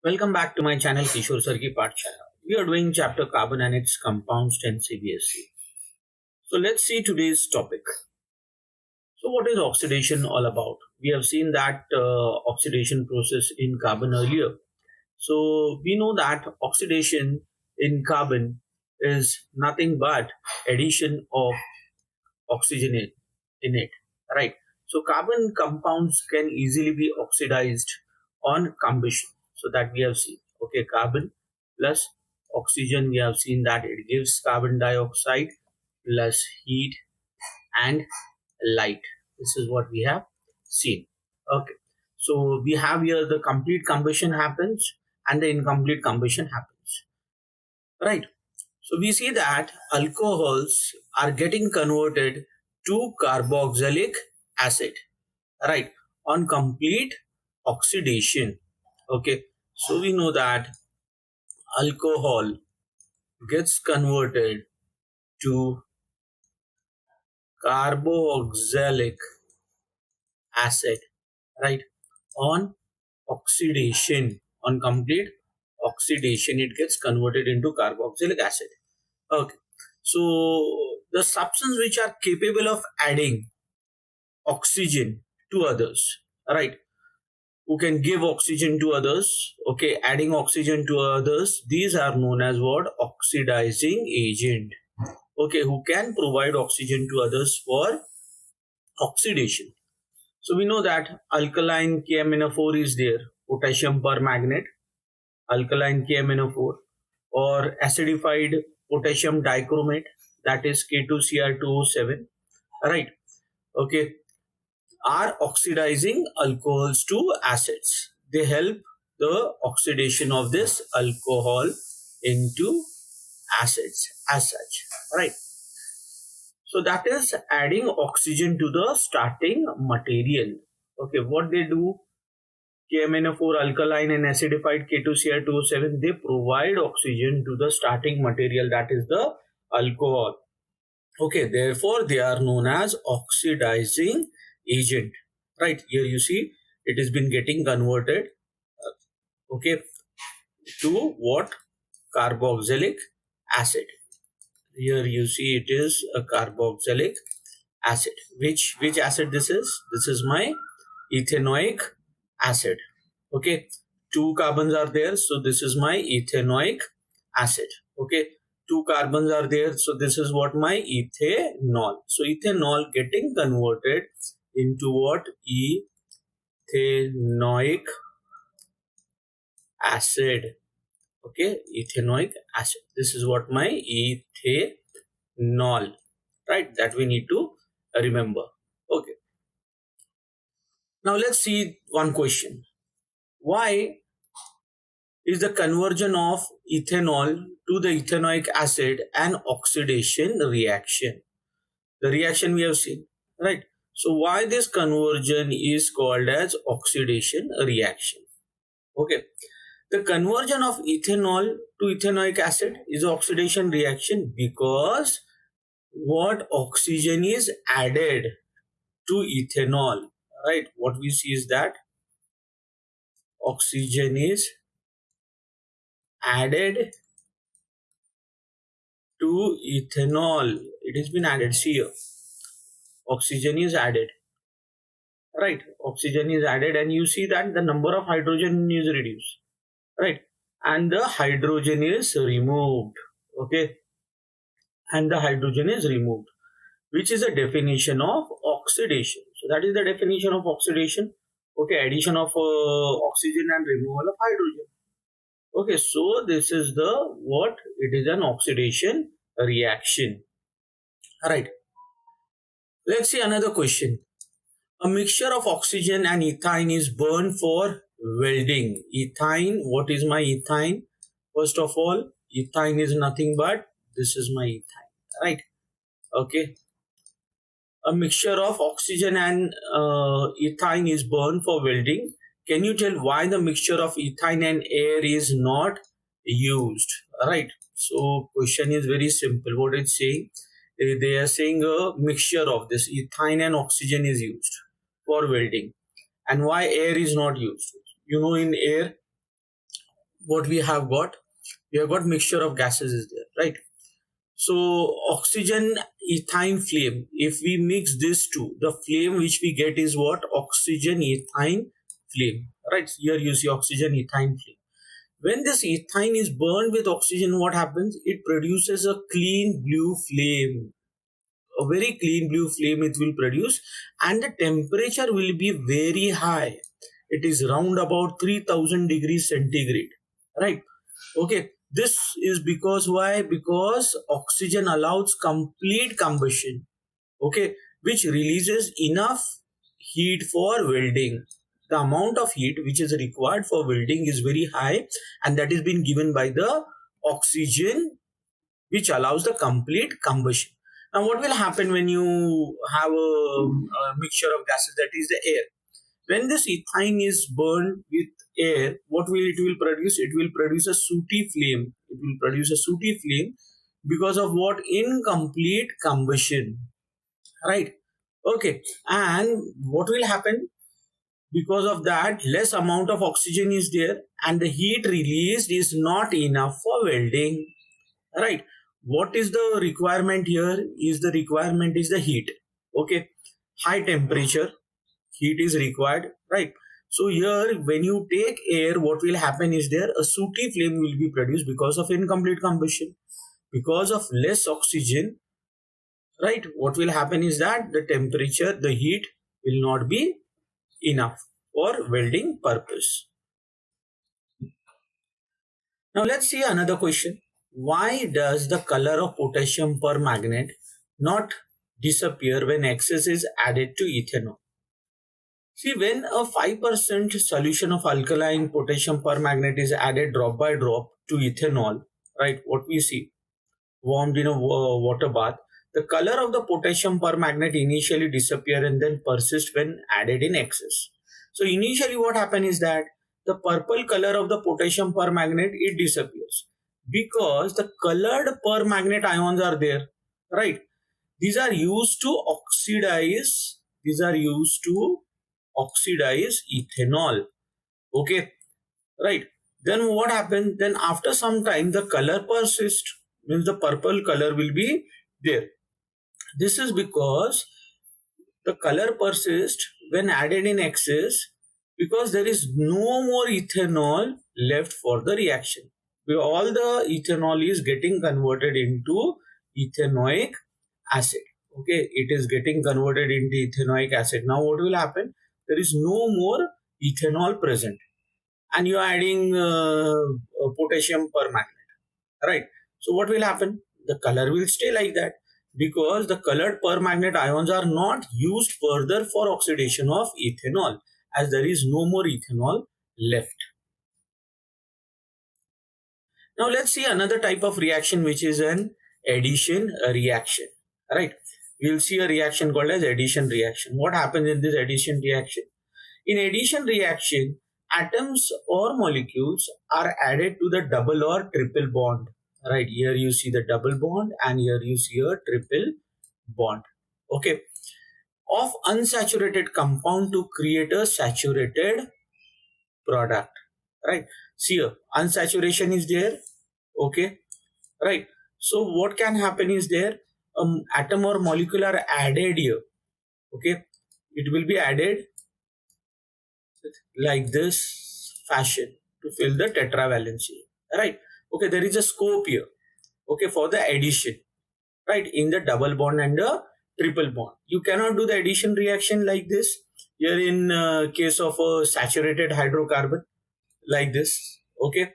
Welcome back to my channel Kishore Sir Ki Part channel. We are doing chapter carbon and its compounds 10 Cbse. So let's see today's topic. So what is oxidation all about? We have seen that oxidation process in carbon earlier. So we know that oxidation in carbon is nothing but addition of oxygen in it, right? So carbon compounds can easily be oxidized on combustion. So that we have seen. Okay, carbon plus oxygen, we have seen that it gives carbon dioxide plus heat and light. This is what we have seen. Okay, so we have here the complete combustion happens and the incomplete combustion happens, right? So we see that alcohols are getting converted to carboxylic acid, right, on complete oxidation. Okay, so we know that alcohol gets converted to carboxylic acid, right, on oxidation. On complete oxidation it gets converted into carboxylic acid. Okay, so the substance which are capable of adding oxygen to others, right, who can give oxygen to others, okay, adding oxygen to others, these are known as what? Oxidizing agent. Okay, who can provide oxygen to others for oxidation. So we know that alkaline KMnO4 is there, potassium permanganate, alkaline KMnO4, or acidified potassium dichromate, that is K2Cr2O7, right? Okay, are oxidizing alcohols to acids. They help the oxidation of this alcohol into acids as such, right? So that is adding oxygen to the starting material. Okay, what they do, KMnO4 alkaline and acidified K2Cr2O7, they provide oxygen to the starting material, that is the alcohol. Okay, therefore they are known as oxidizing agent. Right, here you see it has been getting converted, okay, to what? Carboxylic acid. Here you see it is a carboxylic acid. Which acid this is? This is my ethanoic acid. Okay, two carbons are there, so this is my ethanoic acid. Okay, two carbons are there, so this is what? My ethanol. So ethanol getting converted into what? Ethanoic acid. Okay, ethanoic acid. This is what? My ethanol, right? That we need to remember. Okay, now let's see one question. Why is the conversion of ethanol to the ethanoic acid an oxidation reaction? The reaction we have seen, right? So why this conversion is called as oxidation reaction? Okay, the conversion of ethanol to ethanoic acid is oxidation reaction because what? Oxygen is added to ethanol, right? What we see is that oxygen is added to ethanol. It has been added. See here, oxygen is added, right? Oxygen is added, and you see that the number of hydrogen is reduced, right? And the hydrogen is removed. Okay, and the hydrogen is removed, which is a definition of oxidation. So that is the definition of oxidation. Okay, addition of oxygen and removal of hydrogen. Okay, so this is the what? It is an oxidation reaction. All right. Let's see another question. A mixture of oxygen and ethine is burned for welding. Ethine, what is my ethine? First of all, ethine is nothing but this is my ethine, right? Okay. A mixture of oxygen and ethine is burned for welding. Can you tell why the mixture of ethine and air is not used? Right. So question is very simple. What it's saying, they are saying a mixture of this ethine and oxygen is used for welding, and why air is not used? You know, in air, what we have got mixture of gases is there, right? So oxygen ethine flame, if we mix this two, the flame which we get is what? Oxygen ethine flame, right? Here you see oxygen ethine flame. When this ethine is burned with oxygen, what happens? It produces a clean blue flame, a very clean blue flame it will produce, and the temperature will be very high. It is round about 3000 degrees centigrade, right? Okay, this is because why? Because oxygen allows complete combustion, okay, which releases enough heat for welding. The amount of heat which is required for welding is very high, and that is being given by the oxygen, which allows the complete combustion. Now, what will happen when you have a mixture of gases, that is the air? When this ethine is burned with air, what will it will produce? It will produce a sooty flame. It will produce a sooty flame because of what? Incomplete combustion, right? Okay, and what will happen? Because of that, less amount of oxygen is there, and the heat released is not enough for welding, right? What is the requirement here? Is the requirement is the heat, okay? High temperature, heat is required, right? So here when you take air, what will happen is there a sooty flame will be produced because of incomplete combustion, because of less oxygen, right? What will happen is that the temperature, the heat will not be enough for welding purpose. Now let's see another question. Why does the color of potassium permanganate not disappear when excess is added to ethanol? See, when a 5% solution of alkaline potassium permanganate is added drop by drop to ethanol, right, what we see, warmed in a water bath, the color of the potassium permanganate initially disappear and then persist when added in excess. So initially what happens is that the purple color of the potassium permanganate, it disappears because the colored permanganate ions are there, right? These are used to oxidize. These are used to oxidize ethanol. Okay, right? Then what happens? Then after some time, the color persists. Means the purple color will be there. This is because the color persists when added in excess, because there is no more ethanol left for the reaction. All the ethanol is getting converted into ethanoic acid. Okay, it is getting converted into ethanoic acid. Now what will happen? There is no more ethanol present, and you are adding potassium permanganate, right? So what will happen? The color will stay like that because the colored permanganate ions are not used further for oxidation of ethanol, as there is no more ethanol left. Now let's see another type of reaction, which is an addition reaction, right? We'll see a reaction called as addition reaction. What happens in this addition reaction? In addition reaction, atoms or molecules are added to the double or triple bond. Right, here you see the double bond and here you see a triple bond. Okay, of unsaturated compound to create a saturated product. Right, see here, unsaturation is there. Okay, right. So what can happen is there, atom or molecule are added here. Okay, it will be added like this fashion to fill the tetravalency, right? Okay, there is a scope here, okay, for the addition, right, in the double bond and the triple bond. You cannot do the addition reaction like this here in case of a saturated hydrocarbon like this. Okay,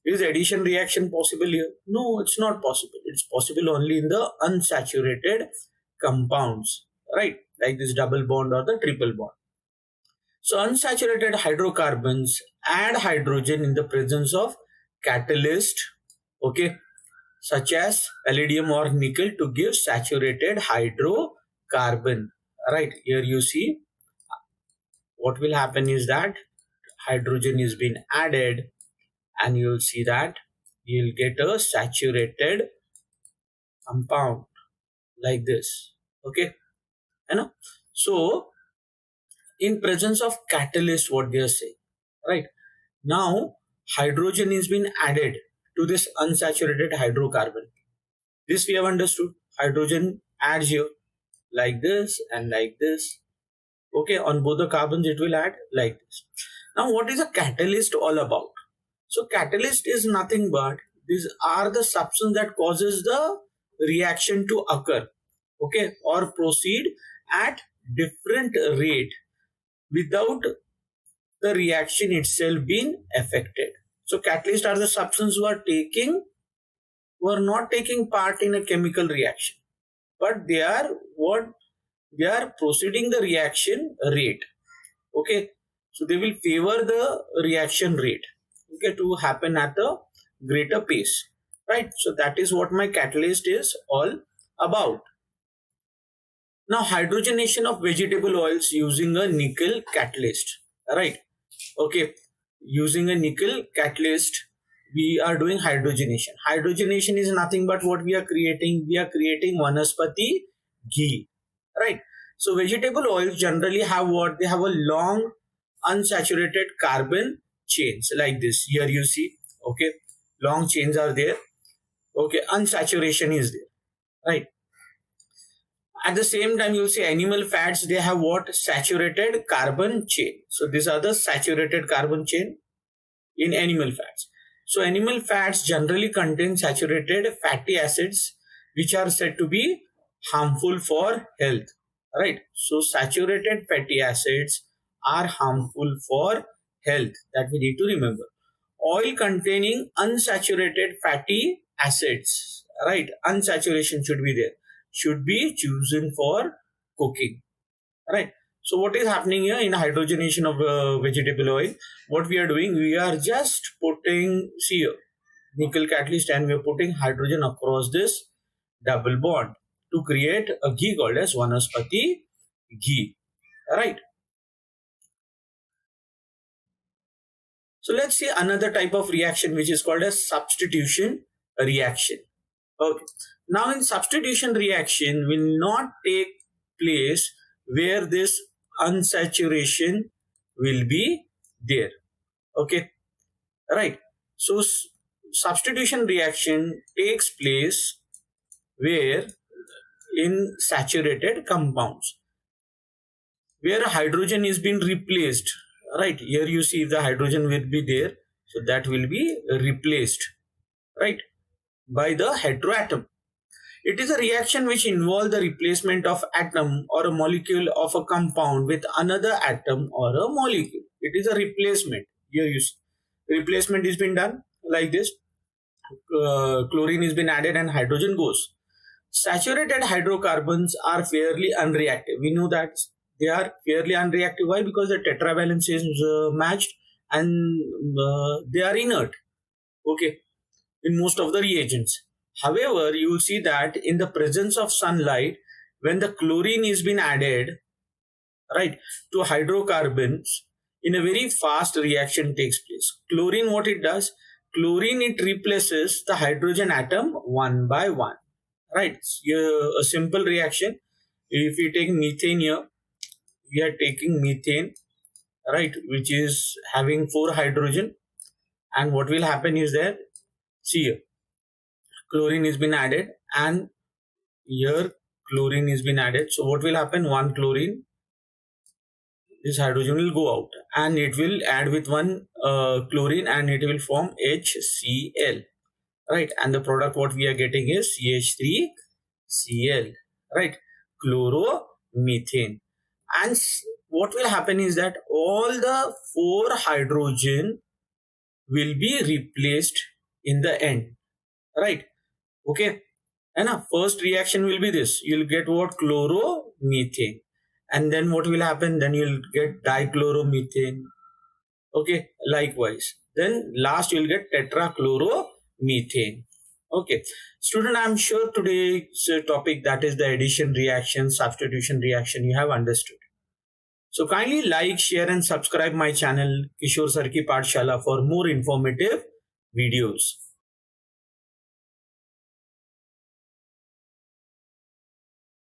is addition reaction possible here? No, it's not possible. It's possible only in the unsaturated compounds, right, like this double bond or the triple bond. So unsaturated hydrocarbons add hydrogen in the presence of catalyst, okay, such as palladium or nickel to give saturated hydrocarbon. Right, here you see what will happen is that hydrogen is being added and you'll see that you'll get a saturated compound like this. Okay, you know. So in presence of catalyst, what they are saying, right? Now hydrogen is been added to this unsaturated hydrocarbon. This we have understood. Hydrogen adds here like this and like this. Okay, on both the carbons it will add like this. Now what is a catalyst all about? So catalyst is nothing but these are the substance that causes the reaction to occur, okay, or proceed at different rate without the reaction itself being affected. So catalysts are the substances who are not taking part in a chemical reaction, but they are what they are proceeding the reaction rate. Okay, so they will favor the reaction rate, okay, to happen at a greater pace, right? So that is what my catalyst is all about. Now hydrogenation of vegetable oils using a nickel catalyst, right? Okay, using a nickel catalyst we are doing hydrogenation. Hydrogenation is nothing but what we are creating. We are creating vanaspati ghee, right? So vegetable oils generally have what? They have a long unsaturated carbon chains like this. Here you see, okay, long chains are there. Okay, unsaturation is there, right? At the same time, you'll see animal fats, they have what? Saturated carbon chain. So these are the saturated carbon chain in animal fats. So animal fats generally contain saturated fatty acids which are said to be harmful for health, right? So saturated fatty acids are harmful for health, that we need to remember. Oil containing unsaturated fatty acids, right? Unsaturation should be there, should be chosen for cooking, right? So what is happening here in hydrogenation of vegetable oil? What we are doing, we are just putting, see here, nickel catalyst, and we are putting hydrogen across this double bond to create a ghee called as vanaspati ghee, right? So let's see another type of reaction which is called as substitution reaction. Okay. Now in substitution reaction will not take place where this unsaturation will be there. Okay. Right. So substitution reaction takes place where in saturated compounds where hydrogen is being replaced. Right. Here you see the hydrogen will be there. So that will be replaced, right, by the heteroatom. It is a reaction which involves the replacement of atom or a molecule of a compound with another atom or a molecule. It is a replacement. Here you see. Replacement is been done like this. Chlorine is been added and hydrogen goes. Saturated hydrocarbons are fairly unreactive. We know that they are fairly unreactive. Why? Because the tetravalence is matched and they are inert. Okay, in most of the reagents. However, you will see that in the presence of sunlight, when the chlorine is been added, right, to hydrocarbons, in a very fast reaction takes place. Chlorine, what it does? Chlorine, it replaces the hydrogen atom one by one, right? A simple reaction. If we take methane here, we are taking methane, right, which is having 4 hydrogen, and what will happen is that, see here, chlorine is been added and here chlorine is been added. So what will happen? One chlorine, this hydrogen will go out and it will add with one chlorine and it will form HCl, right? And the product what we are getting is CH3Cl, right? Chloromethane. And what will happen is that all the 4 hydrogen will be replaced in the end, right? Okay, and first reaction will be this. You'll get what? Chloromethane. And then what will happen? Then you'll get dichloromethane. Okay, likewise. Then last you'll get tetrachloromethane. Okay, student, I'm sure today's topic, that is the addition reaction, substitution reaction, you have understood. So kindly like, share and subscribe my channel Kishore Sir Ki Pathshala for more informative videos.